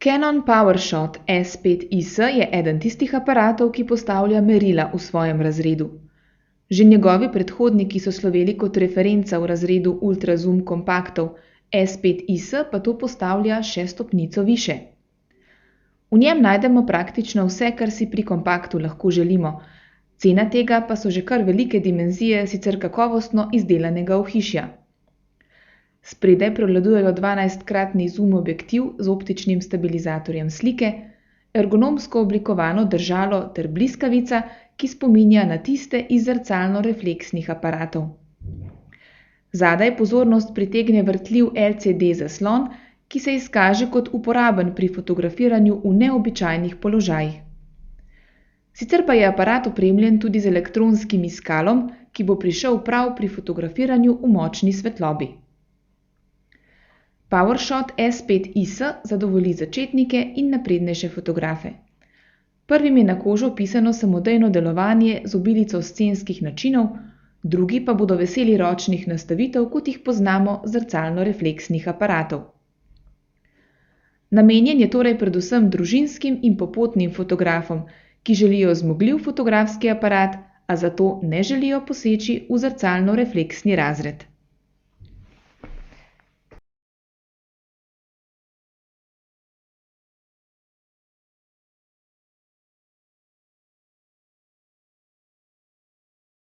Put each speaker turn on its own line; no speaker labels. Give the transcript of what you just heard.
Canon PowerShot S5IS je eden tistih aparatov, ki postavlja merila v svojem razredu. Že njegovi predhodniki so sloveli kot referenca v razredu ultrazoom kompaktov, S5IS pa to postavlja še stopnico više. V njem najdemo praktično vse, kar si pri kompaktu lahko želimo, cena tega pa so že kar velike dimenzije sicer kakovostno izdelanega ohišja. Spredaj prevladujejo 12-kratni zoom objektiv z optičnim stabilizatorjem slike, ergonomsko oblikovano držalo ter bliskavica, ki spominja na tiste iz zrcalno-refleksnih aparatov. Zadaj pozornost pritegne vrtljiv LCD zaslon, ki se izkaže kot uporaben pri fotografiranju v neobičajnih položajih. Sicer pa je aparat opremljen tudi z elektronskim iskalom, ki bo prišel prav pri fotografiranju v močni svetlobi. PowerShot S5IS zadovolji začetnike in naprednejše fotografe. Prvim je na kožo pisano samodejno delovanje z obilico scenskih načinov, drugi pa bodo veseli ročnih nastavitev, kot jih poznamo zrcalno-refleksnih aparatov. Namenjen je torej predvsem družinskim in popotnim fotografom, ki želijo zmogljiv fotografski aparat, a zato ne želijo poseči v zrcalno-refleksni razred.